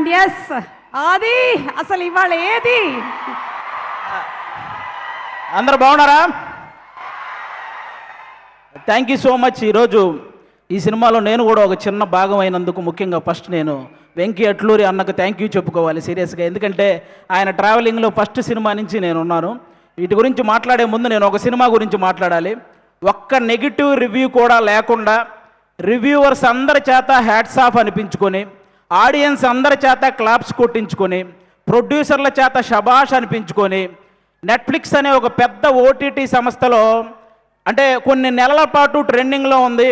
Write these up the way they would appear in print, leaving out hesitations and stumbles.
And yes అది అసలు ఇవాళ ఏది అందరూ బాగున్నారా? Thank you so much. ఈరోజు ఈ సినిమాలో నేను కూడా ఒక చిన్న భాగం అయినందుకు ముఖ్యంగా ఫస్ట్ నేను వెంకీ అట్లూరి అన్నకు థ్యాంక్ యూ చెప్పుకోవాలి సీరియస్గా. ఎందుకంటే ఆయన ట్రావెలింగ్లో ఫస్ట్ సినిమా నుంచి నేను ఉన్నాను. వీటి గురించి మాట్లాడే ముందు నేను ఒక సినిమా గురించి మాట్లాడాలి. ఒక్క నెగిటివ్ రివ్యూ కూడా లేకుండా రివ్యూవర్స్ అందరి చేత హ్యాట్స్ ఆఫ్ అనిపించుకొని, ఆడియన్స్ అందరి చేత క్లాప్స్ కొట్టించుకొని, ప్రొడ్యూసర్ల చేత షబాష్ అనిపించుకొని, నెట్ఫ్లిక్స్ అనే ఒక పెద్ద ఓటీటీ సంస్థలో అంటే కొన్ని నెలల పాటు ట్రెండింగ్లో ఉంది.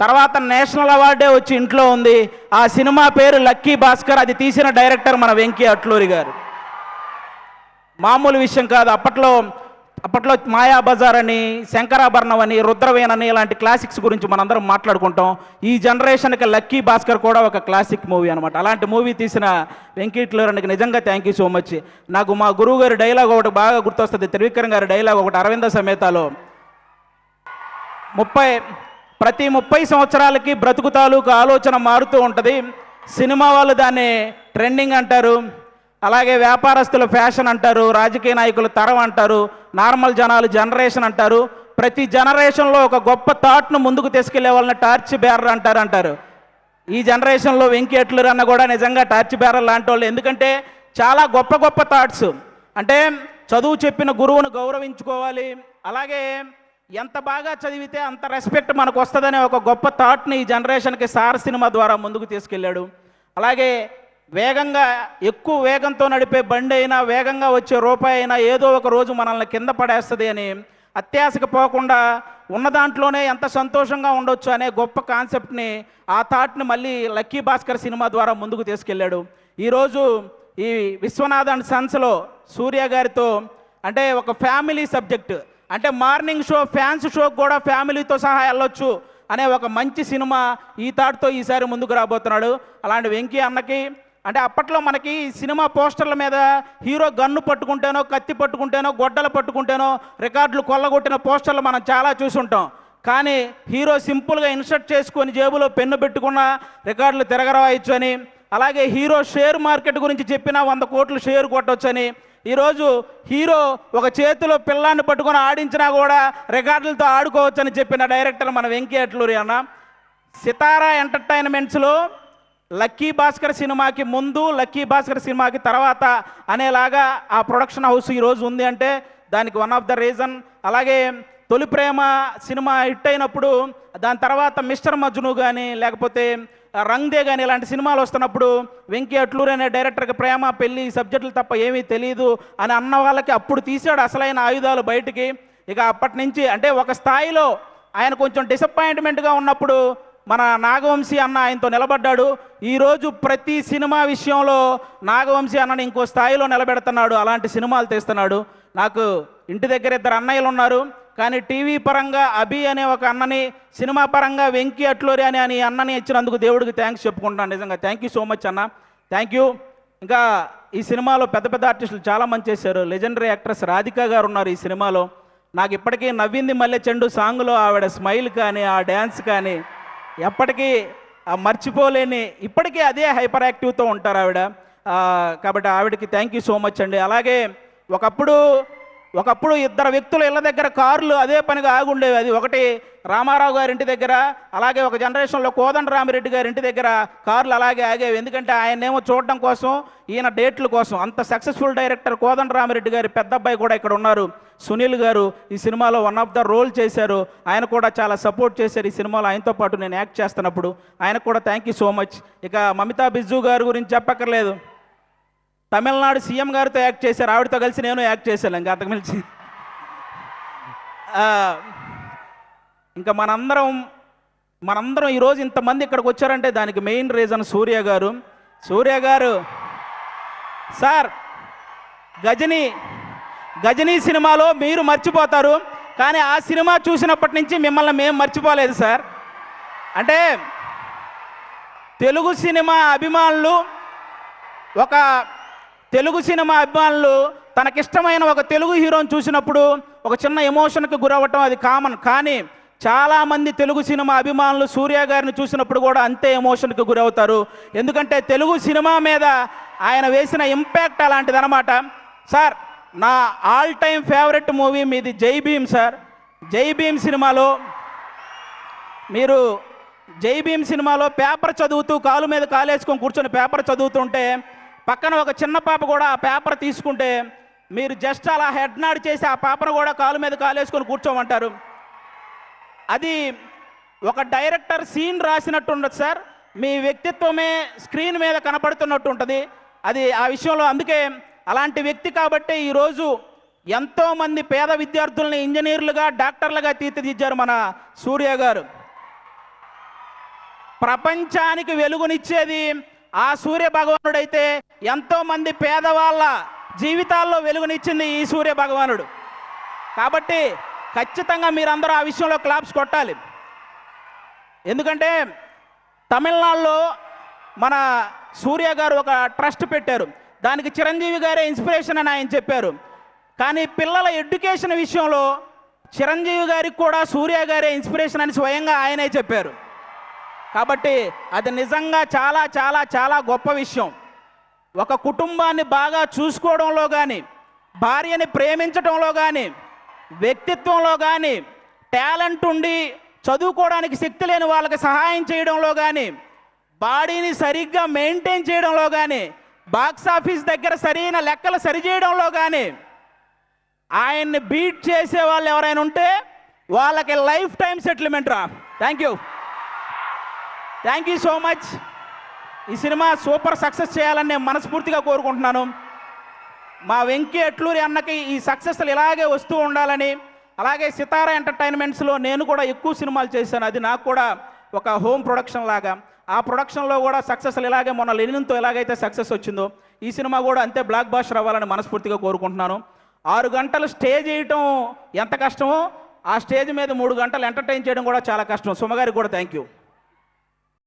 తర్వాత నేషనల్ అవార్డే వచ్చి ఇంట్లో ఉంది. ఆ సినిమా పేరు లక్కీ భాస్కర్. అది తీసిన డైరెక్టర్ మన వెంకీ అట్లూరి గారు. మామూలు విషయం కాదు. అప్పట్లో మాయాబజార్ అని, శంకరాభరణం అని, రుద్రవేణ్ అని ఇలాంటి క్లాసిక్స్ గురించి మనందరం మాట్లాడుకుంటాం. ఈ జనరేషన్కి లక్కీ భాస్కర్ కూడా ఒక క్లాసిక్ మూవీ అనమాట. అలాంటి మూవీ తీసిన వెంకీ అట్లూరికి నిజంగా థ్యాంక్ యూ సో మచ్. నాకు మా గురువు గారి డైలాగ్ ఒకటి బాగా గుర్తొస్తుంది. త్రివిక్రమ్ గారి డైలాగ్ ఒకటి అరవింద సమేతలో, ప్రతి 30 సంవత్సరాలకి బ్రతుకు తాలూకు ఆలోచన మారుతూ ఉంటుంది. సినిమా వాళ్ళు దాన్ని ట్రెండింగ్ అంటారు, అలాగే వ్యాపారస్తులు ఫ్యాషన్ అంటారు, రాజకీయ నాయకులు తరం అంటారు, నార్మల్ జనాలు జనరేషన్ అంటారు. ప్రతి జనరేషన్లో ఒక గొప్ప థాట్ను ముందుకు తీసుకెళ్లే వాళ్ళని టార్చ్ బేరర్ అంటారు. ఈ జనరేషన్లో వెంకీ అట్లూరి అన్న కూడా నిజంగా టార్చ్ బేరర్ లాంటి వాళ్ళు. ఎందుకంటే చాలా గొప్ప గొప్ప థాట్స్. అంటే చదువు చెప్పిన గురువును గౌరవించుకోవాలి, అలాగే ఎంత బాగా చదివితే అంత రెస్పెక్ట్ మనకు వస్తుందనే ఒక గొప్ప థాట్ని ఈ జనరేషన్కి సార్ సినిమా ద్వారా ముందుకు తీసుకెళ్ళాడు. అలాగే వేగంగా ఎక్కువ వేగంతో నడిపే బండి అయినా, వేగంగా వచ్చే రూపాయి అయినా ఏదో ఒక రోజు మనల్ని కింద పడేస్తుంది అని అత్యాశకు పోకుండా ఉన్న దాంట్లోనే ఎంత సంతోషంగా ఉండొచ్చు అనే గొప్ప కాన్సెప్ట్ని, ఆ థాట్ని మళ్ళీ లక్కీ భాస్కర్ సినిమా ద్వారా ముందుకు తీసుకెళ్ళాడు. ఈరోజు ఈ విశ్వనాథ్ అండ్ సన్స్లో సూర్య గారితో అంటే ఒక ఫ్యామిలీ సబ్జెక్ట్, అంటే మార్నింగ్ షో ఫ్యాన్స్ షోకి కూడా ఫ్యామిలీతో సహా వెళ్ళొచ్చు అనే ఒక మంచి సినిమా ఈ థాట్తో ఈసారి ముందుకు రాబోతున్నాడు. అలాంటి వెంకీ అన్నకి అంటే అప్పట్లో మనకి సినిమా పోస్టర్ల మీద హీరో గన్ను పట్టుకుంటేనో, కత్తి పట్టుకుంటేనో, గొడ్డలు పట్టుకుంటేనో రికార్డులు కొల్లగొట్టిన పోస్టర్లు మనం చాలా చూసుంటాం. కానీ హీరో సింపుల్గా ఇన్సర్ట్ చేసుకొని జేబులో పెన్ను పెట్టుకున్న రికార్డులు తిరగరాయొచ్చు అని, అలాగే హీరో షేర్ మార్కెట్ గురించి చెప్పినా 100 కోట్లు షేర్ కొట్టొచ్చని, ఈరోజు హీరో ఒక చేతిలో పిల్లాన్ని పట్టుకొని ఆడించినా కూడా రికార్డులతో ఆడుకోవచ్చని చెప్పిన డైరెక్టర్ మన వెంకీ అట్లూరి అన్న. సితారా ఎంటర్టైన్మెంట్స్లో లక్కీ భాస్కర్ సినిమాకి ముందు, లక్కీ భాస్కర్ సినిమాకి తర్వాత అనేలాగా ఆ ప్రొడక్షన్ హౌస్ ఈరోజు ఉంది అంటే దానికి వన్ ఆఫ్ ద రీజన్. అలాగే తొలి ప్రేమ సినిమా హిట్ అయినప్పుడు దాని తర్వాత మిస్టర్ మజ్ను కానీ, లేకపోతే రంగ్దే కానీ ఇలాంటి సినిమాలు వస్తున్నప్పుడు వెంకీ అట్లూరి అనే డైరెక్టర్కి ప్రేమ, పెళ్ళి సబ్జెక్టులు తప్ప ఏమీ తెలియదు అని అన్న వాళ్ళకి అప్పుడు తీసాడు అసలైన ఆయుధాలు బయటికి. ఇక అప్పటి నుంచి అంటే ఒక స్థాయిలో ఆయన కొంచెం డిసప్పాయింట్మెంట్గా ఉన్నప్పుడు మన నాగవంశీ అన్న ఆయనతో నిలబడ్డాడు. ఈరోజు ప్రతి సినిమా విషయంలో నాగవంశీ అన్నని ఇంకో స్థాయిలో నిలబెడుతున్నాడు, అలాంటి సినిమాలు తీస్తున్నాడు. నాకు ఇంటి దగ్గర 2 అన్నయ్యలు ఉన్నారు, కానీ టీవీ పరంగా అభి అనే ఒక అన్నని, సినిమా పరంగా వెంకీ అట్లూరి అని అన్నని ఇచ్చినందుకు దేవుడికి థ్యాంక్స్ చెప్పుకుంటాను. నిజంగా థ్యాంక్ యూ సో మచ్ అన్న, థ్యాంక్ యూ. ఇంకా ఈ సినిమాలో పెద్ద పెద్ద ఆర్టిస్టులు చాలామంది చేశారు. లెజెండరీ యాక్ట్రెస్ రాధికా గారు ఉన్నారు ఈ సినిమాలో. నాకు ఇప్పటికీ నవ్వింది మల్లె చెండు సాంగ్లో ఆవిడ స్మైల్ కానీ, ఆ డ్యాన్స్ కానీ ఎప్పటికీ మర్చిపోలేని, ఇప్పటికీ అదే హైపర్ యాక్టివ్తో ఉంటారు ఆవిడ. కాబట్టి ఆవిడకి థ్యాంక్ యూ సో మచ్ అండి. అలాగే ఒకప్పుడు 2 వ్యక్తులు ఇళ్ళ దగ్గర కార్లు అదే పనిగా ఆగుండేవి. అది ఒకటి రామారావు గారి ఇంటి దగ్గర, అలాగే ఒక జనరేషన్లో కోదండరామిరెడ్డి గారి ఇంటి దగ్గర కార్లు అలాగే ఆగేవి. ఎందుకంటే ఆయనేమో చూడడం కోసం, ఈయన డేట్ల కోసం. అంత సక్సెస్ఫుల్ డైరెక్టర్ కోదండరామిరెడ్డి గారి పెద్ద అబ్బాయి కూడా ఇక్కడ ఉన్నారు, సునీల్ గారు. ఈ సినిమాలో వన్ ఆఫ్ ద రోల్ చేశారు. ఆయన కూడా చాలా సపోర్ట్ చేశారు ఈ సినిమాలో. ఆయనతో పాటు నేను యాక్ట్ చేస్తున్నప్పుడు ఆయనకు కూడా థ్యాంక్ యూ సో మచ్. ఇక మమితా బిజ్జు గారి గురించి చెప్పక్కర్లేదు, తమిళనాడు సీఎం గారితో యాక్ట్ చేశారు. ఆవిడతో కలిసి నేను యాక్ట్ చేశాను. ఇంకా అంతకుమించి ఇంకా మనందరం ఈరోజు ఇంతమంది ఇక్కడికి వచ్చారంటే దానికి మెయిన్ రీజన్ సూర్య గారు సార్. గజనీ సినిమాలో మీరు మర్చిపోతారు, కానీ ఆ సినిమా చూసినప్పటి నుంచి మిమ్మల్ని మేము మర్చిపోలేదు సార్. అంటే తెలుగు సినిమా అభిమానులు తనకిష్టమైన ఒక తెలుగు హీరోని చూసినప్పుడు ఒక చిన్న ఎమోషన్కి గురవ్వటం అది కామన్. కానీ చాలామంది తెలుగు సినిమా అభిమానులు సూర్య గారిని చూసినప్పుడు కూడా అంతే ఎమోషన్కి గురవుతారు. ఎందుకంటే తెలుగు సినిమా మీద ఆయన వేసిన ఇంపాక్ట్ అలాంటిది అనమాట. సార్, నా ఆల్ టైమ్ ఫేవరెట్ మూవీ మీది జై భీమ్ సార్. జై భీమ్ సినిమాలో మీరు పేపర్ చదువుతూ కాలు మీద కాలేసుకొని కూర్చొని పేపర్ చదువుతుంటే పక్కన ఒక చిన్న పాప కూడా ఆ పేపర్ తీసుకుంటే మీరు జస్ట్ అలా హెడ్ నాడ్ చేసి ఆ పేపర్ కూడా కాలు మీద కాలేసుకొని కూర్చోమంటారు. అది ఒక డైరెక్టర్ సీన్ రాసినట్టు ఉండదు సార్. మీ వ్యక్తిత్వమే స్క్రీన్ మీద కనపడుతున్నట్టు ఉంటుంది. అది ఆ విషయంలో అందుకే అలాంటి వ్యక్తి కాబట్టి ఈరోజు ఎంతోమంది పేద విద్యార్థుల్ని ఇంజనీర్లుగా డాక్టర్లుగా తీర్చిదిద్దారు మన సూర్య గారు. ప్రపంచానికి వెలుగునిచ్చేది ఆ సూర్య భగవానుడైతే ఎంతోమంది పేదవాళ్ళ జీవితాల్లో వెలుగునిచ్చింది ఈ సూర్య భగవానుడు. కాబట్టి ఖచ్చితంగా మీరందరూ ఆ విషయంలో క్లాప్స్ కొట్టాలి. ఎందుకంటే తమిళనాడులో మన సూర్య గారు ఒక ట్రస్ట్ పెట్టారు. దానికి చిరంజీవి గారే ఇన్స్పిరేషన్ అని ఆయన చెప్పారు. కానీ పిల్లల ఎడ్యుకేషన్ విషయంలో చిరంజీవి గారికి కూడా సూర్య గారే ఇన్స్పిరేషన్ అని స్వయంగా ఆయనే చెప్పారు. కాబట్టి అది నిజంగా చాలా చాలా చాలా గొప్ప విషయం. ఒక కుటుంబాన్ని బాగా చూసుకోవడంలో కానీ, భార్యని ప్రేమించడంలో కానీ, వ్యక్తిత్వంలో కానీ, టాలెంట్ ఉండి చదువుకోవడానికి శక్తి లేని వాళ్ళకి సహాయం చేయడంలో కానీ, బాడీని సరిగ్గా మెయింటైన్ చేయడంలో కానీ, బాక్స్ ఆఫీస్ దగ్గర సరైన లెక్కలు సరిచేయడంలో కానీ ఆయన్ని బీట్ చేసే వాళ్ళు ఎవరైనా ఉంటే వాళ్ళకి లైఫ్ టైం సెటిల్మెంట్ రా. Thank you so much. ఈ సినిమా సూపర్ సక్సెస్ చేయాలని నేను మనస్ఫూర్తిగా కోరుకుంటున్నాను. మా వెంకీ అట్లూరి అన్నకి ఈ సక్సెస్లు ఇలాగే వస్తూ ఉండాలని, అలాగే సితారా ఎంటర్టైన్మెంట్స్లో నేను కూడా ఎక్కువ సినిమాలు చేశాను. అది నాకు కూడా ఒక హోమ్ ప్రొడక్షన్ లాగా. ఆ ప్రొడక్షన్లో కూడా సక్సెస్లు ఇలాగే మొన్న లెనిన్తో ఎలాగైతే సక్సెస్ వచ్చిందో ఈ సినిమా కూడా అంతే బ్లాక్ బాస్టర్ అవ్వాలని మనస్ఫూర్తిగా కోరుకుంటున్నాను. 6 గంటలు స్టేజ్ వేయటం ఎంత కష్టమో ఆ స్టేజ్ మీద 3 గంటలు ఎంటర్టైన్ చేయడం కూడా చాలా కష్టం. సుమగారికి కూడా థ్యాంక్ యూ.